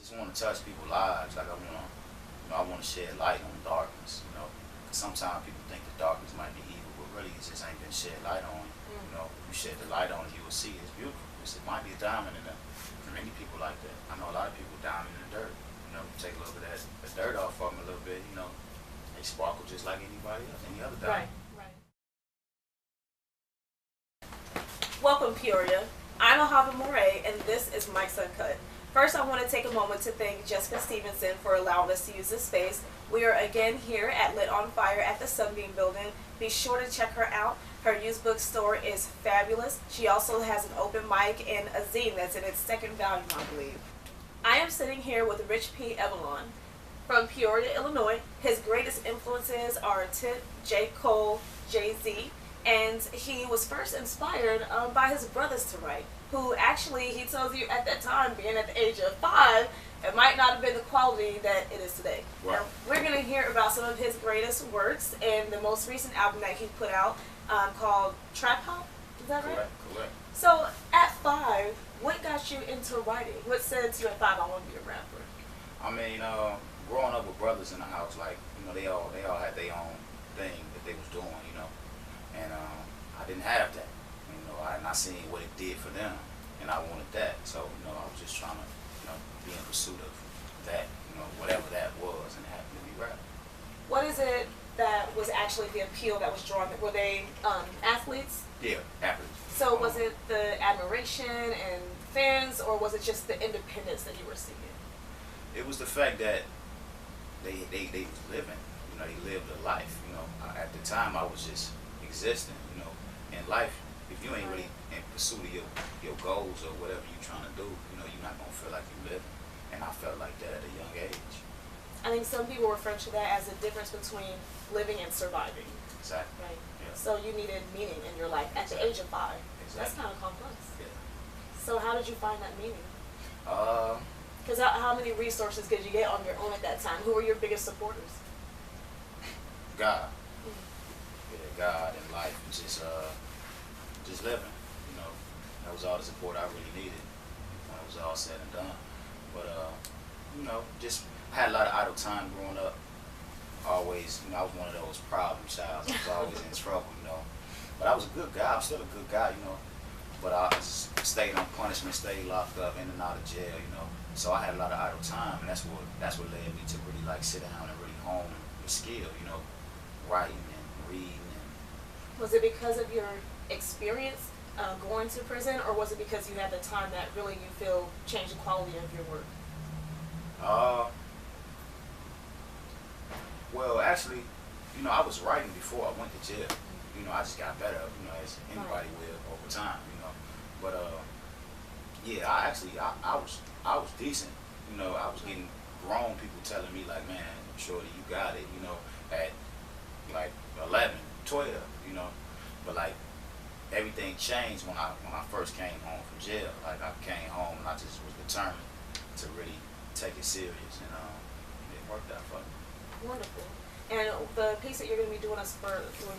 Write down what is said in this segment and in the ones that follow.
just want to touch people's lives. Like I want to shed light on darkness. Sometimes people think the darkness might be evil, but really it just ain't been shed light on. If you shed the light on it, you will see it's beautiful. It might be a diamond in there. For many people like that. I know a lot of people diamond in the dirt. Take a little bit of that dirt off of them a little bit. They sparkle just like anybody else, any other diamond. Right. Welcome, Peoria. I'm Ahavah Mauré, and this is Mike's Uncut. First, I want to take a moment to thank Jessica Stevenson for allowing us to use this space. We are again here at Lit on Fire at the Sunbeam Building. Be sure to check her out. Her used bookstore is fabulous. She also has an open mic and a zine that's in its second volume, I believe. I am sitting here with Rich P Evolon from Peoria, Illinois. His greatest influences are Tip, J. Cole, Jay-Z, and he was first inspired by his brothers to write, who actually, he tells you at that time, being at the age of 5, it might not have been the quality that it is today. Right. Now, we're going to hear about some of his greatest works and the most recent album that he put out called Trap Hop. Is that right? Correct. So, at 5, what got you into writing? What said to you at 5, I want to be a rapper? I mean, growing up with brothers in the house, they all had their own thing that they was doing, and I didn't have that. I had not seen what it did for them, and I wanted that. So, I was just trying to, be in pursuit of that, whatever that was, and it happened to be rap. What is it that was actually the appeal that was drawn? Were they athletes? Yeah, athletes. So was it the admiration and fans, or was it just the independence that you were seeing? It was the fact that they was living, they lived a life, At the time, I was just existing, in life. If you ain't really in pursuit of your goals or whatever you're trying to do, you're not going to feel like you're living. And I felt like that at a young age. I think some people refer to that as the difference between living and surviving. Exactly. Right. Yeah. So you needed meaning in your life at the age of 5. Exactly. That's kind of complex. Yeah. So how did you find that meaning? Because how many resources did you get on your own at that time? Who were your biggest supporters? God. Yeah, God and life, and just living. That was all the support I really needed when it was all said and done. But just had a lot of idle time growing up. Always, I was one of those problem childs. I was always in trouble, But I was a good guy. I'm still a good guy, But I just stayed on punishment, stayed locked up, in and out of jail, So I had a lot of idle time, and that's what led me to really sit down and really hone the skill, writing and reading. Was it because of your experience going to prison, or was it because you had the time that really you feel changed the quality of your work? Well, actually, I was writing before I went to jail. I just got better, as anybody will over time, But yeah, I was decent. I was getting grown people telling me like, man, Shorty, you got it, at 11, 12, But everything changed when I first came home from jail. I came home and I just was determined to really take it serious, and it worked out for me. Wonderful. And the piece that you're going to be doing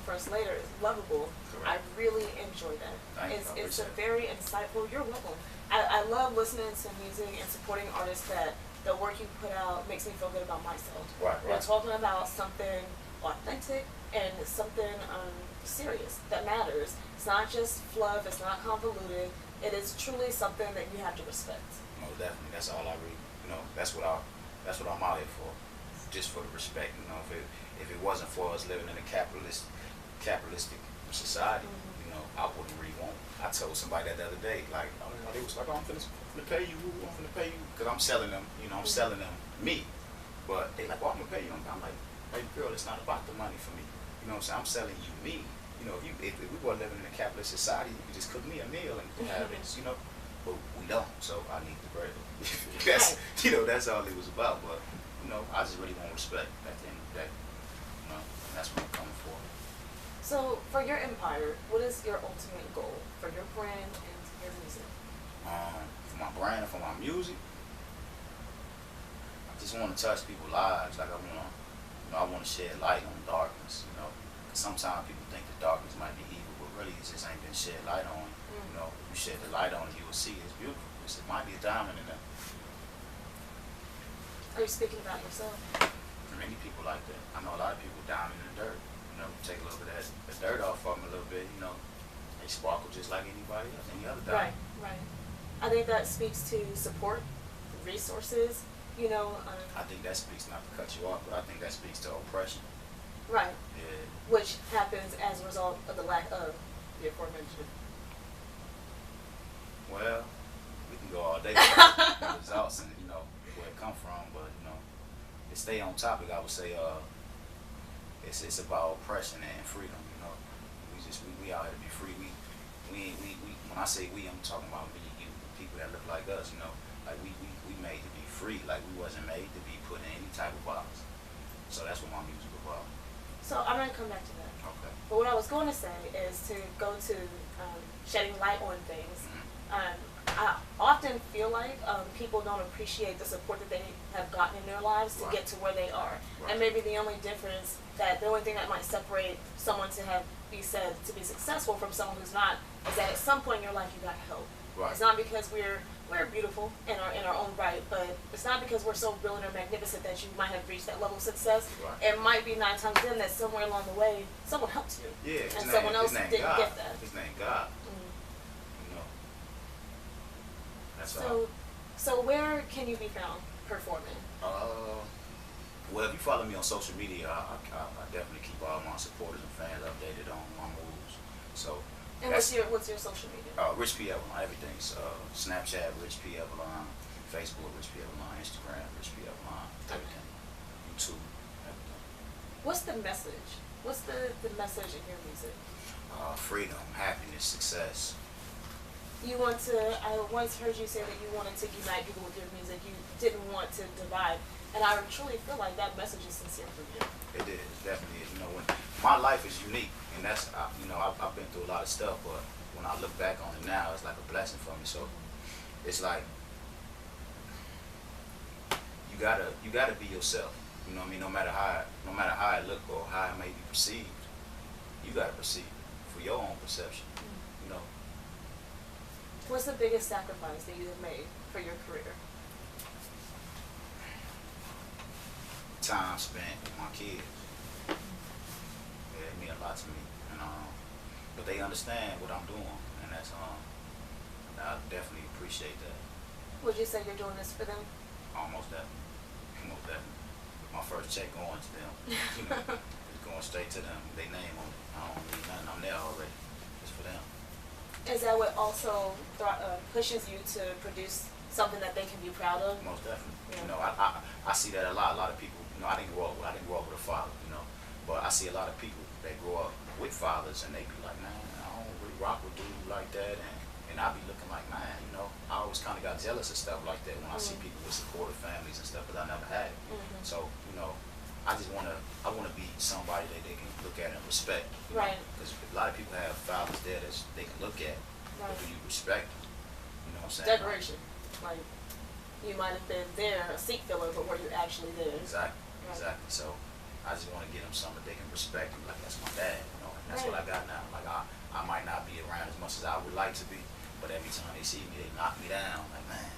for us later is Lovable. Correct. I really enjoy that. It's a very insightful. You're welcome. I love listening to music and supporting artists that the work you put out makes me feel good about myself. Right. You're talking about something authentic and something serious that matters. It's not just fluff. It's not convoluted. It is truly something that you have to respect. No, definitely. That's all I really, that's what I'm out here for. Just for the respect, if it wasn't for us living in a capitalistic society, I wouldn't really want. I told somebody that the other day, they was like, oh, I'm finna pay you, because I'm selling them, I'm selling them me, but they like, well, I'm gonna pay you. I'm like, baby girl, it's not about the money for me. I'm selling you me. If we were living in a capitalist society, you could just cook me a meal and have it, but we don't. So I need the bread. That's all it was about. But I just really want respect at the end of the day. And that's what I'm coming for. So, for your empire, what is your ultimate goal for your brand and your music? For my brand and for my music, I just want to touch people's lives. I want to shed light on darkness. Sometimes people think the darkness might be evil, but really it just ain't been shed light on. If you shed the light on it, you will see it's beautiful. It might be a diamond in there. Are you speaking about yourself? Many people like that. I know a lot of people down in the dirt. You know, take a little bit of the dirt off of them a little bit. You know, they sparkle just like anybody else, any other diamond. Right. I think that speaks to support, resources. You know. I think that speaks, not to cut you off, but I think that speaks to oppression. Right. Yeah. Which happens as a result of the lack of the aforementioned. Well, we can go all day with the results and where it come from, but to stay on topic, I would say it's about oppression and freedom. We out here to be free. We when I say we, I'm talking about me, you, people that look like us. Like we made to be free. Like we wasn't made to be put in any type of box. So that's what my music is about. So I'm gonna come back to that. Okay. But what I was going to say is to go to shedding light on things. I often feel like people don't appreciate the support that they have gotten in their lives to get to where they are. Right. And maybe the only difference, the only thing that might separate someone to be said to be successful from someone who's not, is that at some point in your life you got help. Right. It's not because we're beautiful in our own right, but it's not because we're so brilliant or magnificent that you might have reached that level of success. Right. It might be 9 times 10 that somewhere along the way someone helped you. Yeah. And someone else didn't get that. His name God. That's all. So where can you be found performing? Well, if you follow me on social media, I definitely keep all my supporters and fans updated on my moves. So. And what's your social media? Rich P Evolon, everything's Snapchat, Rich P Evolon, Facebook, Rich P Evolon, Instagram, Rich P Evolon, everything, YouTube, everything. What's the message? What's the message in your music? Freedom, happiness, success. I once heard you say that you wanted to unite people with your music. You didn't want to divide. And I truly feel like that message is sincere for you. It is, definitely is. When my life is unique, and that's, I've been through a lot of stuff, but when I look back on it now, it's like a blessing for me. So it's like, you gotta be yourself. You know what I mean? No matter how it look or how it may be perceived, you gotta perceive it for your own perception. What's the biggest sacrifice that you have made for your career? Time spent with my kids. Yeah, it means a lot to me, but they understand what I'm doing, and that's I definitely appreciate that. Would you say you're doing this for them? Almost definitely. My first check going to them, it's going straight to them. They name on it. I don't need nothing. I'm there already. It's for them. Is that what also pushes you to produce something that they can be proud of? Most definitely. Yeah. I see that a lot. A lot of people. I didn't grow up with a father. But I see a lot of people that grow up with fathers and they be like, man, I don't really rock with dudes like that, and I be looking like, man, I always kind of got jealous of stuff like that when I see people with supportive families and stuff that I never had. So I just wanna be somebody that they can look at and respect. Right. Because a lot of people have fathers there that they can look at. Right. But do you respect them? You know what I'm saying? Decoration. Like, you might have been there, a seat filler, but were you actually there? Exactly. Right. Exactly. So I just want to get them something that they can respect. And like, that's my dad. And that's what I got now. Like I might not be around as much as I would like to be, but every time they see me, they knock me down. Like, man,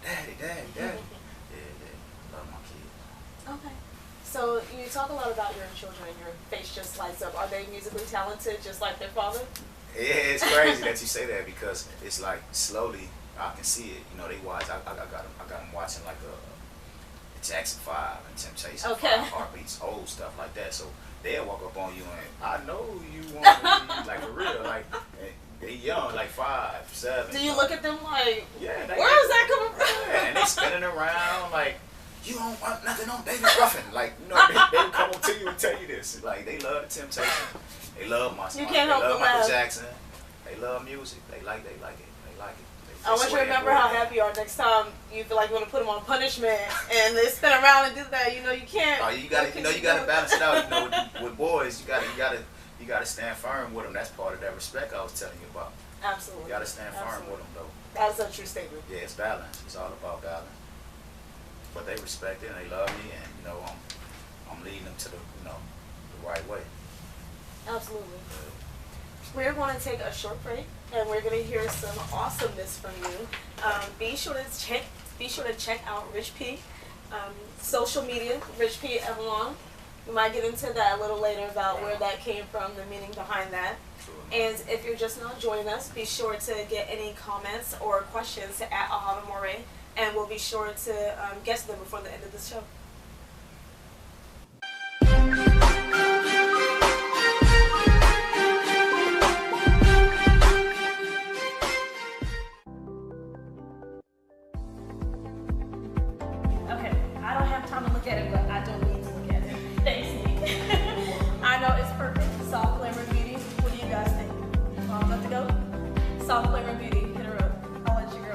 daddy. Yeah. Love my kids. Okay. So you talk a lot about your children and your face just lights up. Are they musically talented just like their father? Yeah, it's crazy that you say that because it's like slowly I can see it. They watch. I got them watching like a Jackson 5 and Temptation 5, Heartbeats, old stuff like that. So they'll walk up on you and I know you want to be like for real, like they young, like 5, 7. Do you look at them like, yeah, where is that coming from? Yeah, and they spinning around like, you don't want nothing on David Ruffin. Like, they come up to you and tell you this. Like, they love the Temptation. They love my song. They love Michael Jackson. They love music. They like it. I want you to remember how happy you are next time you feel like you want to put them on punishment and they spin around and do that. You can't. Oh, you gotta balance it out. With boys, you gotta stand firm with them. That's part of that respect I was telling you about. Absolutely. You gotta stand firm with them, though. That's a true statement. Yeah, it's balance. It's all about balance. But they respect it and they love me, and I'm leading them to the right way. Absolutely. We're going to take a short break, and we're going to hear some awesomeness from you. Be sure to check out Rich P. Social media, Rich P Evolon. We might get into that a little later about where that came from, the meaning behind that. And if you're just now joining us, be sure to get any comments or questions at Ahavah Mauré, and we'll be sure to get to them before the end of the show. Okay, I don't have time to look at it, but I don't need to look at it. Thanks, Nick. I know it's perfect. Soft Flavor Beauty. What do you guys think? Let to go? Soft Flavor Beauty. Hit her up. I'll let you go.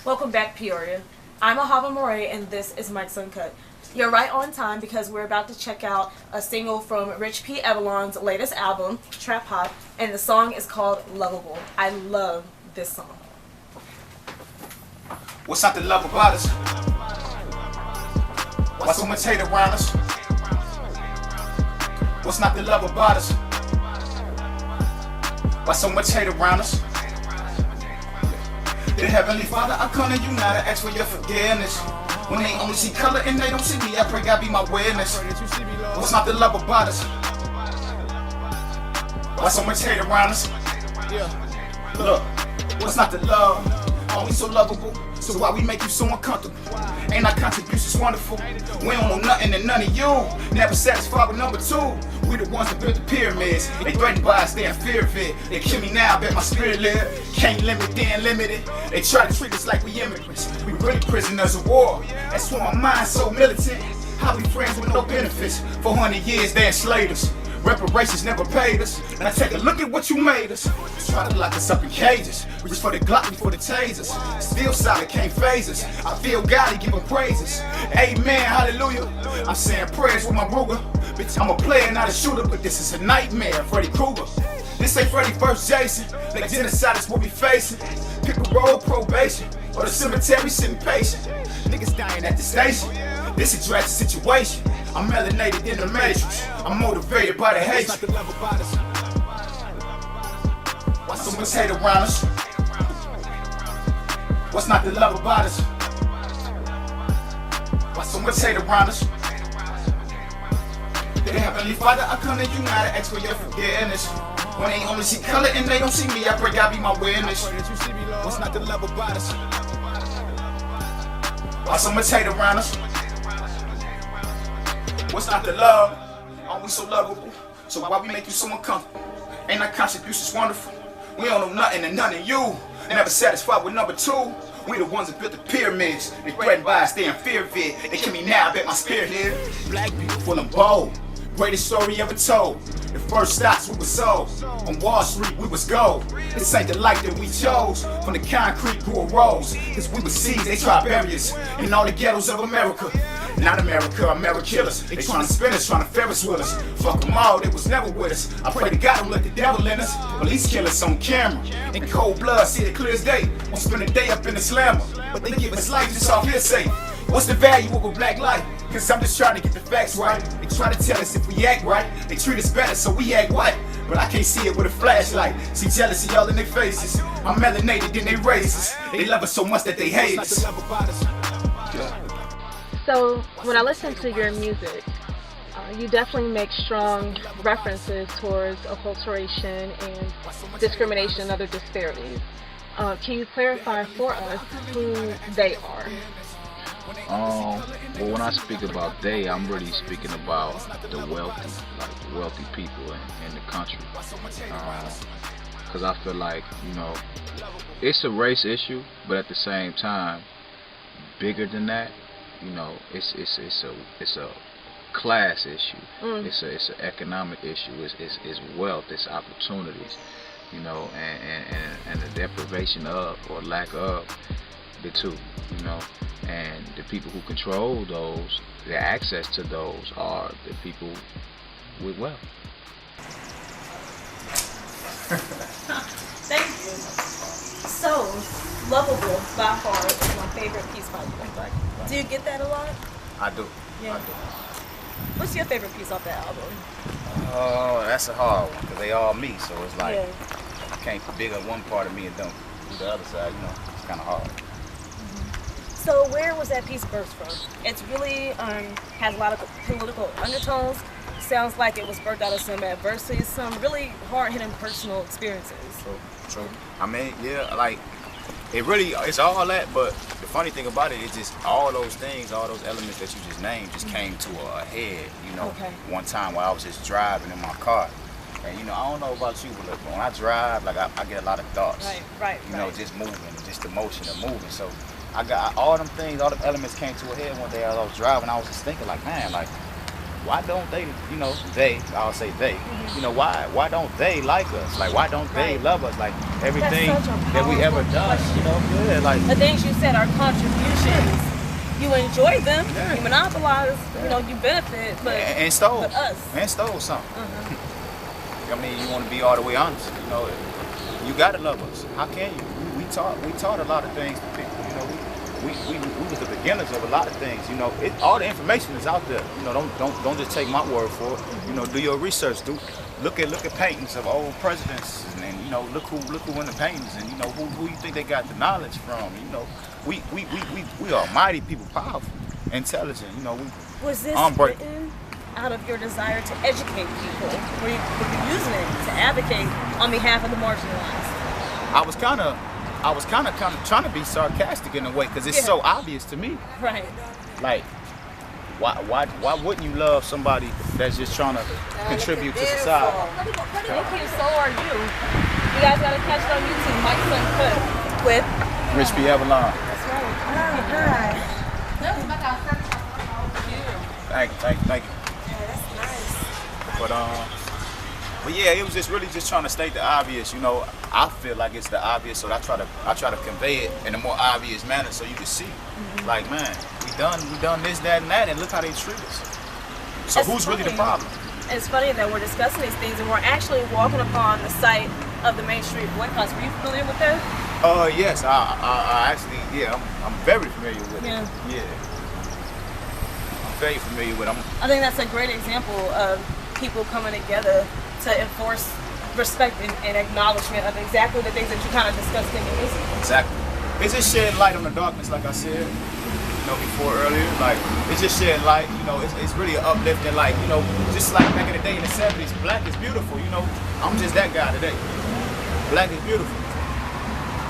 Welcome back, Peoria. I'm Ahavah Mauré, and this is Mike's Uncut. You're right on time because we're about to check out a single from Rich P Evolon's latest album, Trap Hop, and the song is called Lovable. I love this song. What's not to love about us? Why so much hate around us? What's not to love about us? Why so much hate around us? Dear Heavenly Father, I come to you now to ask for your forgiveness. When they only see color and they don't see me, I pray God be my witness. What's not to love about us? Why so much hate around us? Look, what's not to love? Are we so lovable? So why we make you so uncomfortable? Ain't our contributions wonderful? We don't know nothing and none of you. Never satisfied with number two. We the ones that built the pyramids. They threatened by us, they in fear of it. They kill me now, bet my spirit live. Can't limit, they unlimited. They try to treat us like we immigrants. We really prisoners of war. That's why my mind's so militant. How we friends with no benefits? 400 years they enslaved us. Reparations never paid us. Now take a look at what you made us. Try to lock us up in cages. We just for the Glock, we for the tasers. Still solid, can't phase us. I feel God, he give him praises. Amen, hallelujah. I'm saying prayers with my Ruger. Bitch, I'm a player, not a shooter, but this is a nightmare, Freddy Krueger. This ain't Freddy vs. Jason. Like genocide is what we facing. Pick a road, probation, or the cemetery sitting patient. Niggas dying at the station. This is a tragic situation. I'm melanated in the matrix. I'm motivated by the hate. Why so much hate around us? What's not to love about us? Why so much hate around us? Dear Heavenly Father, I come to you now to ask for your forgiveness. When they only see color and they don't see me, I pray God be my witness. What's not to love about us? Why so much hate around us? What's not to love? Aren't we so lovable? So why we make you so uncomfortable? Ain't our contributions wonderful? We don't know nothing and none of you. Never satisfied with number two. We the ones that built the pyramids. They threatened by us, they in fear of it. They kill me now, I bet my spirit here. Black people full and bold. Greatest story ever told. The first stocks we were sold. On Wall Street we was gold. This ain't the life that we chose. From the concrete grew a rose. Cause we were seeds, they tried barriers. In all the ghettos of America. Not America, America killers. They tryna spin us, tryna Ferris wheel us. Fuck them all, they was never with us. I pray to God don't let the devil in us. Police kill us on camera. In cold blood, see it clear as day. Won't spend a day up in the slammer. But they give us life just off hearsay. What's the value of a black life? Cause I'm just trying to get the facts right. They try to tell us if we act right. They treat us better, so we act white. But I can't see it with a flashlight. See jealousy all in their faces. I'm melanated in their races. They love us so much that they hate us. So when I listen to your music, you definitely make strong references towards acculturation and discrimination and other disparities. Can you clarify for us who they are? Well, when I speak about they, I'm really speaking about the wealthy, like the wealthy people in the country. Because I feel like, you know, it's a race issue, but at the same time, bigger than that, you know, it's a class issue. It's an economic issue. It's wealth. It's opportunities. You know, and the deprivation of or lack of the two. You know, and the people who control those, the access to those, are the people with wealth. Thank you. So, Lovable by far is my favorite piece by you. Do you get that a lot? I do. Yeah. I do. What's your favorite piece off that album? Oh, that's a hard one because they all me. So it's like Yeah. I can't big up one part of me and don't do the other side. You know, it's kind of hard. So where was that piece birthed from? It's really has a lot of political undertones. Sounds like it was birthed out of some adversity, some really hard-hitting personal experiences. True. I mean, yeah, like it's all that, but the funny thing about it is just all those things, all those elements that you just named just came to a head, you know, one time while I was just driving in my car. And, you know, I don't know about you, but look, when I drive, like, I get a lot of thoughts. Right. You know, just moving, just the motion of moving. So I got all them things, all the elements came to a head one day as I was driving. I was just thinking, like, man, like, why don't they, you know, I'll say they, you know, why don't they like us? Like, why don't they love us? Like, everything that we ever done, you know? Yeah, like. The things you said are contributions. You enjoy them, you monopolize, you know, you benefit, but and stole. But us. And stole something. I mean, you want to be all the way honest, you know, you gotta love us. How can you? We taught a lot of things to people, you know, we was the beginners of a lot of things, you know. All the information is out there, you know. Don't just take my word for it. You know, do your research. Look at paintings of old presidents, and you know, look who in the paintings, and you know who you think they got the knowledge from. You know, we are mighty people, powerful, intelligent. You know, was this written out of your desire to educate people? Were you using it to advocate on behalf of the marginalized? I was kind of trying to be sarcastic in a way because it's so obvious to me. Right. Like, why wouldn't you love somebody that's just trying to contribute to society? Thank you. So are you. You guys gotta catch it on YouTube. Mike's Uncut with Rich P Evolon. That's right. Thank you. Yeah, that's nice. But yeah, it was just really just trying to state the obvious. You know, I feel like it's the obvious, so I try to convey it in a more obvious manner so you can see. Like, man, we done this, that, and that, and look how they treat us. So who's really the problem? It's funny that we're discussing these things and we're actually walking upon the site of the Main Street boycotts. Were you familiar with that? Yes, I actually, I'm very familiar with it. Yeah. I'm very familiar with them. I think that's a great example of people coming together to enforce respect and acknowledgement of exactly the things that you kind of discussed in your music. Exactly. It's just shedding light on the darkness, like I said, you know, before earlier. Like, it's just shedding light, you know, it's really an uplifting, like, you know, just like back in the day in the 70s, black is beautiful, you know. I'm just that guy today. Black is beautiful.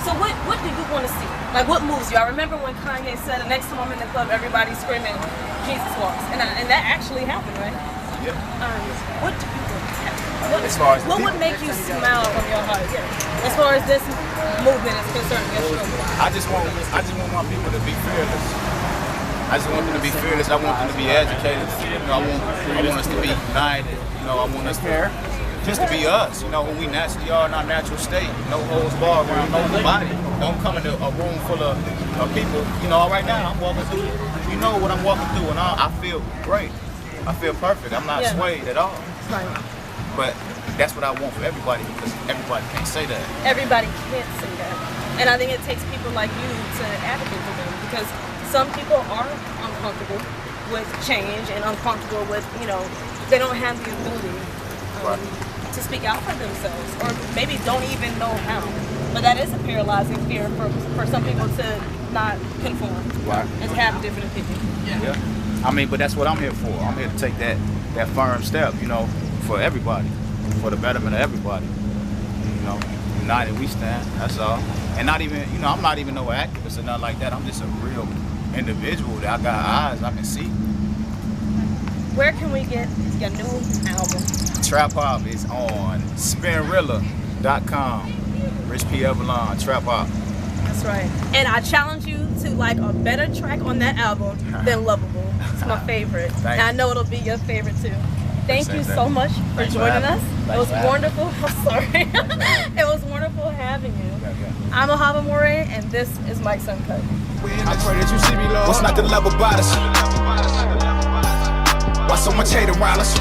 So what do you want to see? Like, what moves you? I remember when Kanye said, the next time I'm in the club, everybody's screaming, Jesus walks. And that actually happened, right? Yeah. What do you want to happen? What would make you smile from your heart? Yeah. As far as this movement is concerned, I just want my people to be fearless. I just want them to be fearless. I want them to be educated. You know, I want us to be united. You know, I want us to just to be us. You know, who we naturally are in our natural state. No holds barred around nobody. Don't come into a room full of people. You know, right now I'm walking through. You know what I'm walking through, and I feel great. I feel perfect. I'm not swayed at all. Right. But that's what I want for everybody, because everybody can't say that. Everybody can't say that. And I think it takes people like you to advocate for them, because some people are uncomfortable with change and uncomfortable with, you know, they don't have the ability to speak out for themselves, or maybe don't even know how. But that is a paralyzing fear for some people to not conform and to have different opinions. Yeah. I mean, but that's what I'm here for. I'm here to take that firm step, you know, for everybody, for the betterment of everybody. You know, united we stand, that's all. And not even, you know, I'm not even no activist or nothing like that. I'm just a real individual that I got eyes I can see. Where can we get your new album? Trap Hop is on spinrilla.com. Rich P Evolon, Trap Hop. That's right. And I challenge you to like a better track on that album than Lovable. It's my favorite. And I know it'll be your favorite too. Thank you so much for joining us. It was wonderful. I'm sorry. It was wonderful having you. I'm Ahavah Mauré, and this is Mike's Uncut. I pray that you see me, Lord. What's not to love about us? Why so much hate around us?